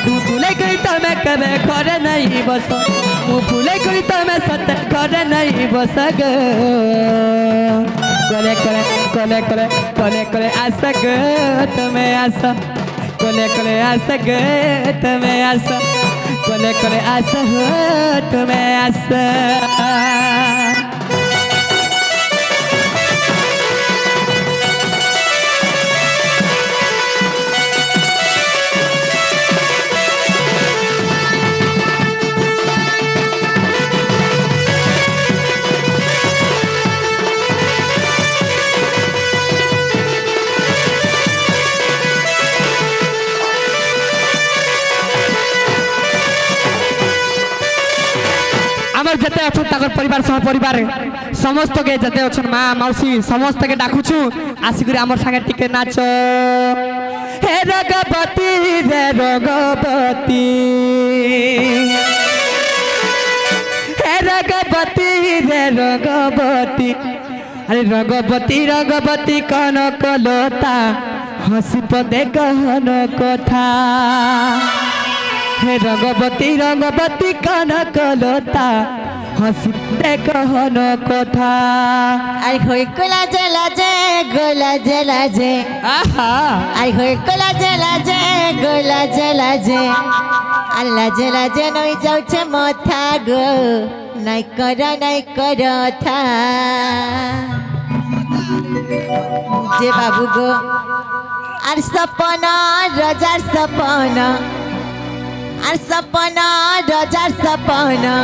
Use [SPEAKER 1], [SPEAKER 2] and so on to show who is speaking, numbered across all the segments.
[SPEAKER 1] भूले गई तमे कबे घरे नहीं बस मु भूले गई तमे सते घरे नहीं बस ग कोले कोले कोले कोले कोले कोले आस ग तमे आस कोले कोले आस ग तमे आस कोले कोले आस हो तमे आस जते अच्छन ताकर परिवार सह परिवार समस्त के जते अच्छन माँ मौसी समस्त के डाकुछु आसिक आमर संगे टिके नाच हे रगवती रे रगवती हे रगवती रे रगवती अरे रगवती रगवती कन कलता हसी पदे कहन कथा हे रगवती रगवती कन कलता हसी कहन कथा
[SPEAKER 2] आई होय गोला जला जे
[SPEAKER 1] आहा
[SPEAKER 2] आई होय गोला जला जे अल्ला जला जे नई जाउछे मथा गो नाइ कर था जे बाबू गो आर सपना रजार सपना आर सपना रजार सपना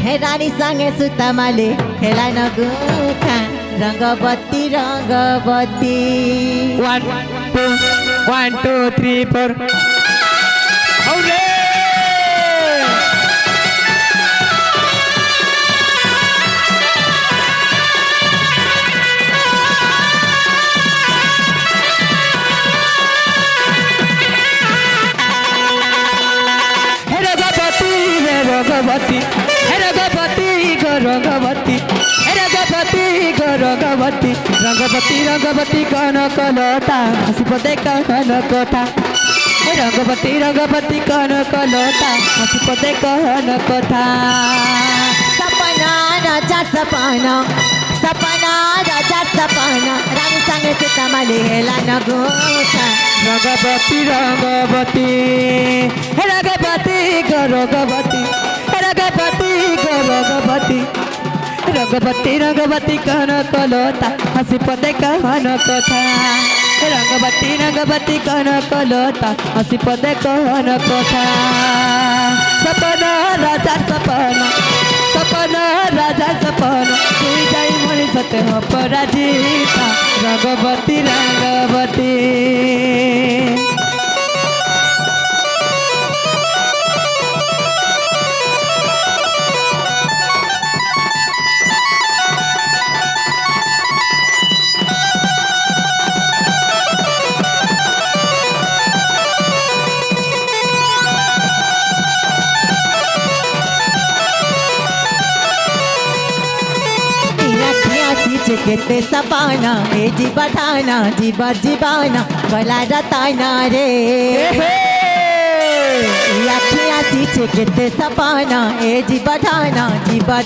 [SPEAKER 2] हे रानी संगे सुता माले हेला न गुथा रंगवती रंगवती
[SPEAKER 1] 1 2 3 4 औरे रगवती रगवती रगवती रगवती रंगवती रंगवती कन कलता हसी पदे कहन कथा रंगवती रंगवती कन कलता हसी पदे कहन कथा
[SPEAKER 2] सपना राजा सपना सपना राजा सपना रानी संगे सुता माले हेला न गुथा
[SPEAKER 1] रगवती रगवती रगवती रगवती रगवती रगवती रगवती रगवती कन कलता हसी पदे कहन कथा रगवती रगवती कन कलता हसी पदे कहन कथा सपना राजा सपना सपना राजा सपना तुई जाई मणि सते अपराजिता रगवती रगवती
[SPEAKER 2] केते सपाना ए जीवठाना जीवाना गला रताना रे अखियाँ सींचे केते सपाना ए जीवठाना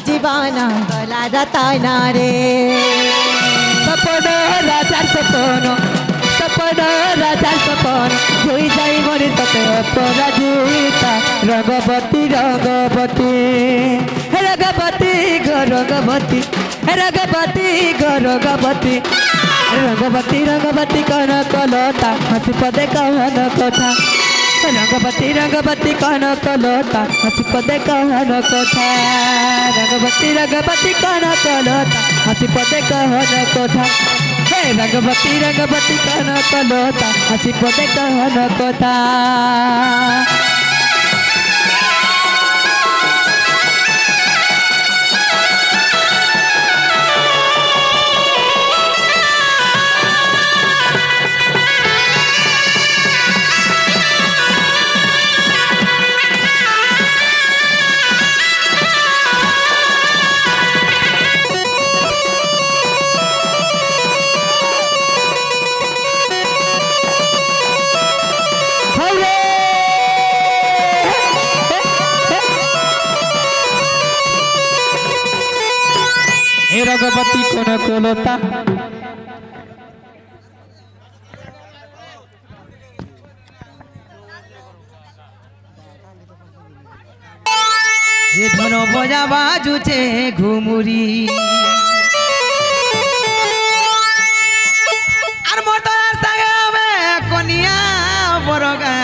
[SPEAKER 2] जीवाना गला रताना रे
[SPEAKER 1] सपना राजा सपना सपना राजा सपना जोई जाई मरे तते अपराजिता रगवती रगवती रगवती रगवती रगवती रगवती रगवती रगवती कन कलता हसी पदे कहन कथा रगवती रगवती कन कलता हसी पदे कहन कथा रगवती रगवती कन कलता हसी पदे कहन कथा हे रगवती रगवती कन कलता हसी पदे कहन कथा Hooray! রঘুপতি কোন কুলতা
[SPEAKER 3] যে ধন বজা বাজুছে ঘুমুরি আর মোটর সাগরে কনিয়া বরগা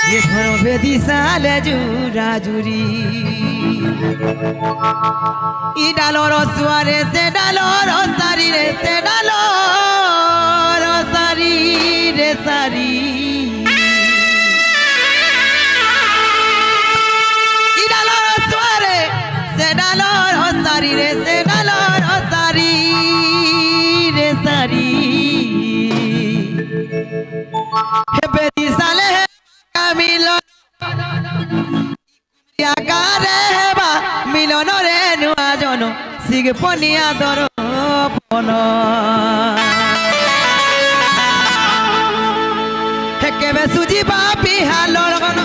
[SPEAKER 3] যে ধন বেদি সালে জুরা জুরি ই ডালর সুয়ারে সে ডালর সারি রে সে ডালর সারি রে সারি রে সে ডালর সারি রে সারি হে বেদি সালে কামিল আকারে বা মিলন রে নুয়া জন সিগ পনিয়া দর পন হে কেবে সুজি বাপি হালর গন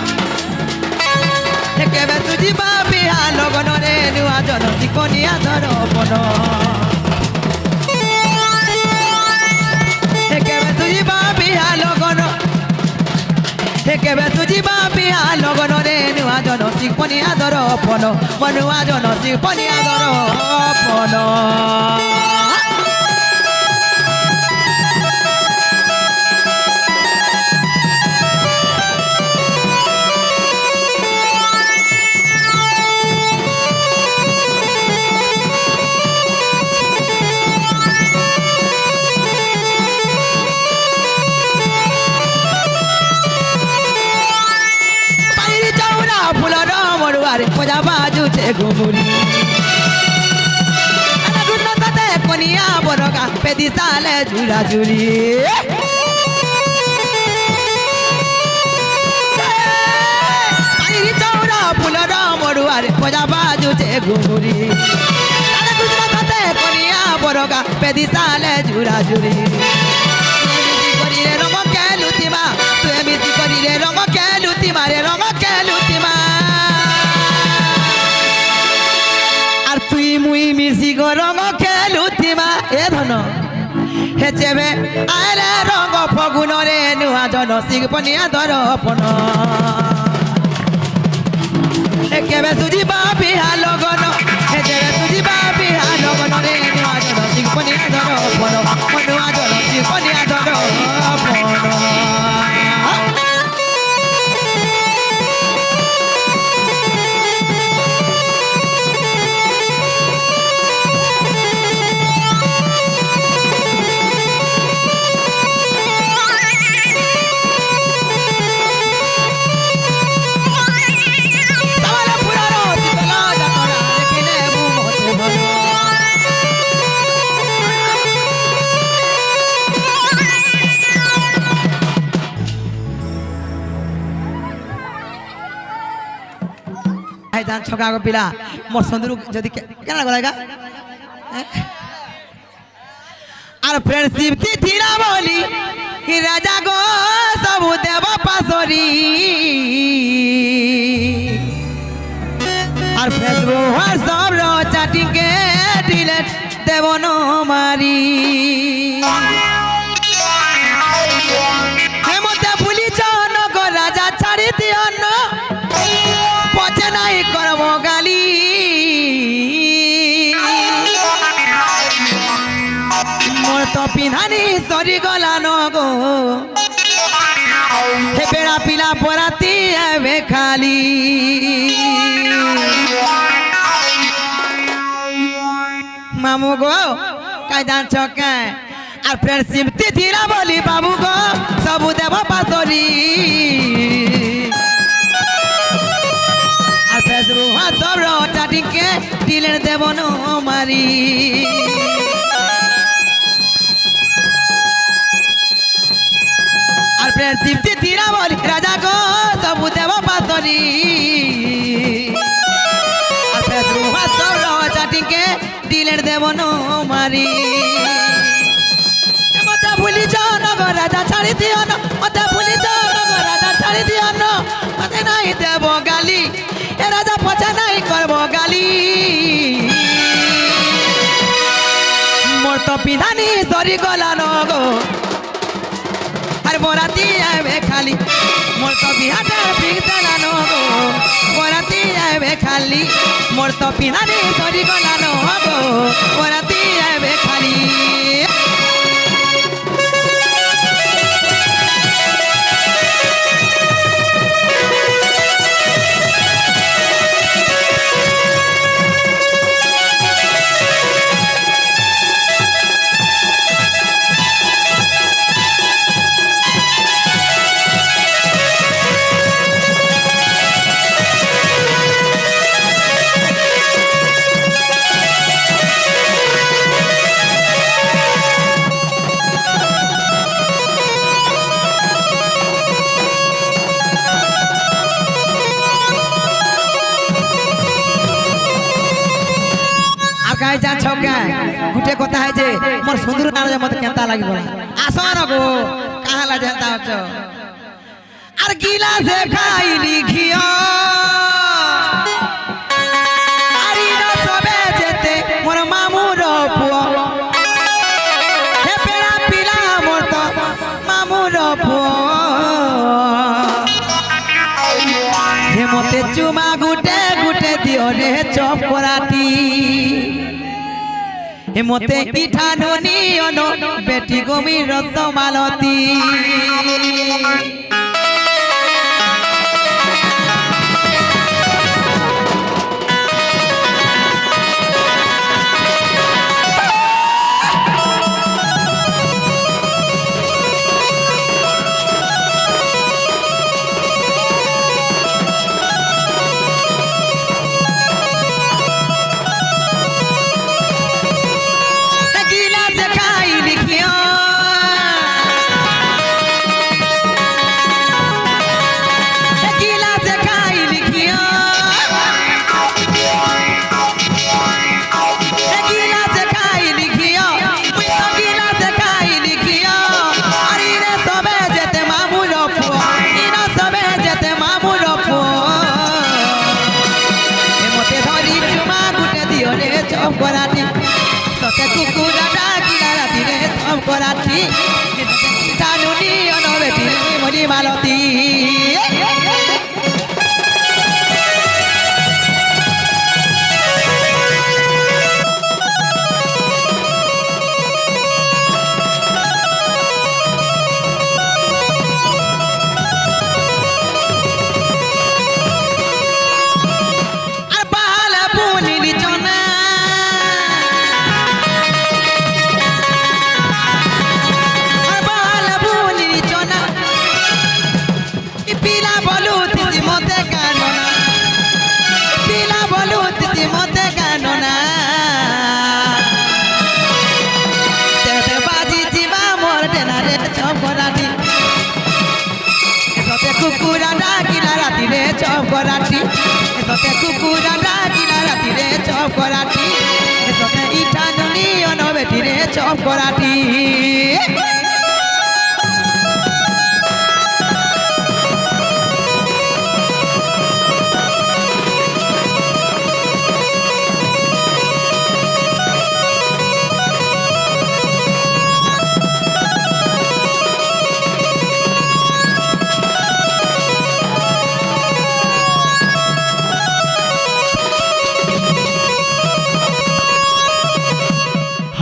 [SPEAKER 3] হে কেবে সুজি বাপি হালর গন রে নুয়া জন সিকনিয়া দর পন হে কেবে সুজি বাপি হালর গন হে কেবে সুজি বাপি হালর গন রে নুয়া জন সিকনিয়া দর পন মনুয়া জন সিকনিয়া দর পন পজা বাজুছে ঘুমুরি সাথে কনিয়া বরগা পেদি সালে ঝুরা ঝুরি চৌরা ফুলর মরুয়ারে পজা বাজুছে ঘুমুরি সাথে কনিয়া বরগা পেদি সালে ঝুরা ঝুরি করি রে রঙ কে লুতিমা তুই মিশি করি রে রঙ কে লুতিমা রে রঙ কে লুতিমা তুই মুই মিশি গো রঙ খেলুতিমা এ ধন হেচেবে আরে রঙ ফগুন রে নুয়া জন সিগ পনিয়া দরপন কেবে সুজি বাপি হালো গন হেচেবে সুজি বাপি হালো গন রে নুয়া জন সিগ পনিয়া দরপন নুয়া জন সিগ পনিয়া দরপন ছকা পিলা মোর সন্দুর যদি কেন গলাইগা আর ফ্রেন্ডশিপ তিথিরা বলি রাজা গো সবু দেব পাশরি আর ফেসবুক হোয়াটসঅ্যাপ র চ্যাটিং কে ডিলিট দেব ন মারি হেমতে ভুলি জন গো রাজা ছাড়ি দিও ন পচে নাই করব গালি মোর তো পিধানি সরি গলা ন গো হে বেড়া পিলা পরাতি হবে খালি মামু গো কাই জানছ কে আর ফ্রেন্ডশিপ তিথিরা বলি বাবু গো সবু দেব পাশরি আর ফেসবুক হোয়াটসঅ্যাপ র চ্যাটিং কে ডিলিট দেব ন মারি আর ফ্রেন্ডশিপ তিথিরা বলি রাজা গো সবু দেব পাশরি আর ফেসবুক হোয়াটসঅ্যাপ র চ্যাটিং কে ডিলিট দেব ন মারি মতে ভুলি যাও ন গো রাজা ছাড়ি দিও ন মতে ভুলি যাও ন গো রাজা ছাড়ি দিও ন মতে নাই দেব গালি এরা রাজা পচা নাই করব গালি মোর তো পিধানি সরি গলা নগো আর বরাতি আইবে খালি মোর তো বিহাটা পিগদালা নগো বরাতি আইবে খালি মোর তো পিধানি সরি গলা নগো বরাতি আইবে খালি কাই যাচ্ছ কে গুটে কথা হয় যে মোর সুন্দর নারে মতে কেনতা লাগিব আসন গো কাহালা যেতা হচ্ছ আর গিলাসে খাইলি ঘিও আরি না সবে যেতে মোর মামুর পুয়া হে পেড়া পিলা মোর তো মামুর পুয়া হে মতে চুমা গুটে গুটে দিও রে চপ করাটি মতে পিঠা নুনি অনো বেটি গমি রস মালতী করাটি সতে কুকুরা ডাকিলা রাতিরে সব করাটি জানুনি অনবেটি মরি মালতী কুকুরা ডাকিলা রাতিরে চপ করাটি সতে কুকুরা ডাকিলা রাতিরে চপ করাটি সতে ইটা নুনি অনবেটিরে চপ করাটি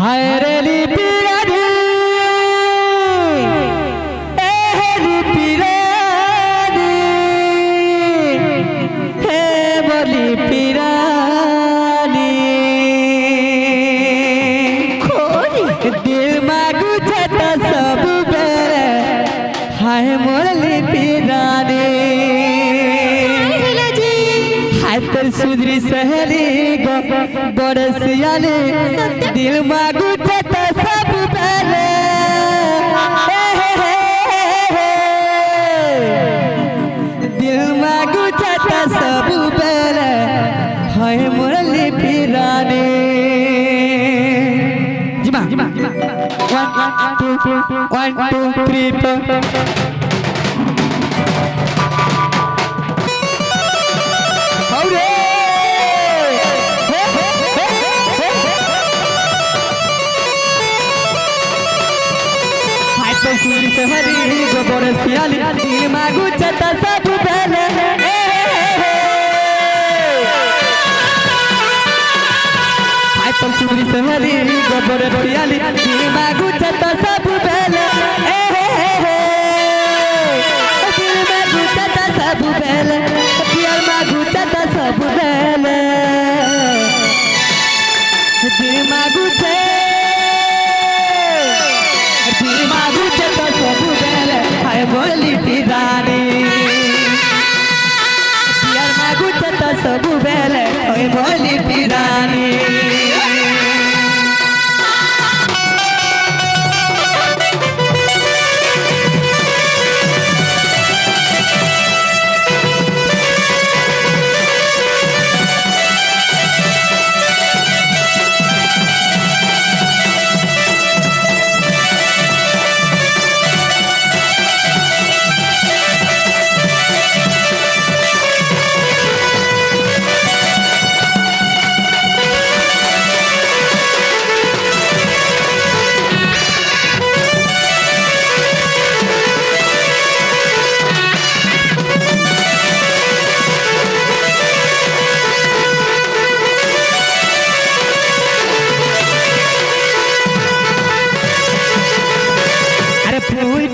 [SPEAKER 1] हाय रे लिपिरानी ए लिपिरानी हे बोली पिरानी खोरी दिल मागु छता सब बेरे हाय मोर लिपिरानी हाय तर सुधरी सहेली गो बरसियाली दिल मागु छता सब बेरे दिल मागु छता सब बेरे हाय मुरली पिरानी जिमा 1 2 3 4 तो सुरी से हरी गोबर पियाली दिल मागू चता सब बेले आई तो सुरी से हरी गोबर पियाली दिल मागू चता सब बेले दिल मागू चता सब बेले पियाल मागू चता सब बेले दिल मागू तो सब बेले हाय बोली पिरानी पियर मागू तो सब बेले हाय बोली पिरानी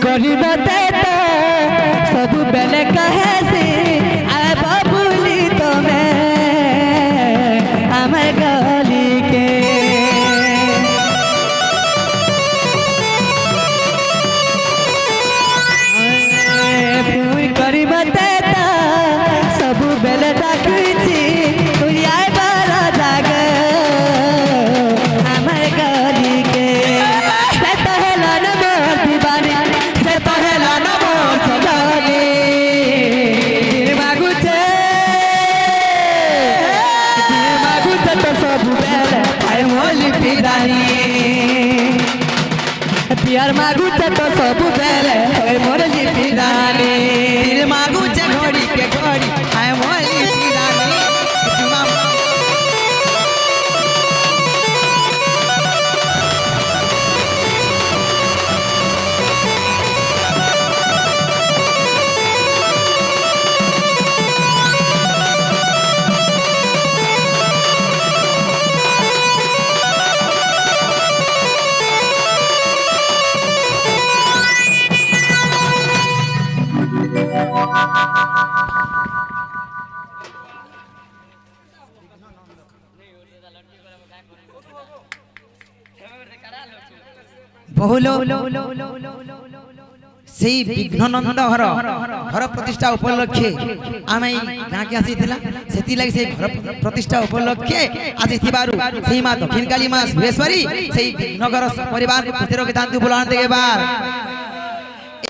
[SPEAKER 1] करी मते तो सब बेले कहे से आए बाबूली तो मैं हमें गली के फूल करी मते तो सब बेले डाकुची तू आए बारा जाग हमें गली के से तो है लाना मोर दीवानी पियर मागू तो सब बेले होय मोरली पिरानी
[SPEAKER 3] दिल मागू घड़ी के घड़ी हाय मोली पिरानी বহুল সেই বিঘ্ননন্দ ঘর ঘর প্রতিষ্ঠা উপলক্ষে আমি গাঁকে আসিছিলা সেতিলাগি সেই ঘর প্রতিষ্ঠা উপলক্ষে আসিথিবারু সেই মা দক্ষিণকালী মা সুরেশ্বরী সেই বিঘ্নঘর পরিবার খুশি রখিথান্তু বুলান দেবার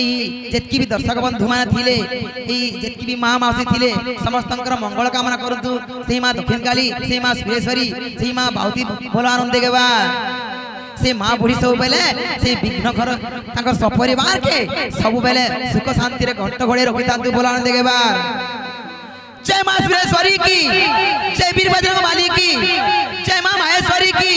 [SPEAKER 3] এই যেতকি বি দর্শক বন্ধু মানে থিলে এই যেতকি বি মা মাউসী থিলে সমস্তଙ୍କର মঙ্গল কামনা করন্তু সেই মা দক্ষিণকালী সেই মা সুরেশ্বরী সেই মা বাউতি ভোলা আনন্দ দেবা से माँ बुढ़ी सब बेले से विघ्न घर तांकर सपरिवार के सब बेले सुख शांति रे घंट घोड़े रखि तांतु बोलान देगेबार जय माँ सुरेश्वरी की जय वीरभद्र माली की जय माँ माहेश्वरी की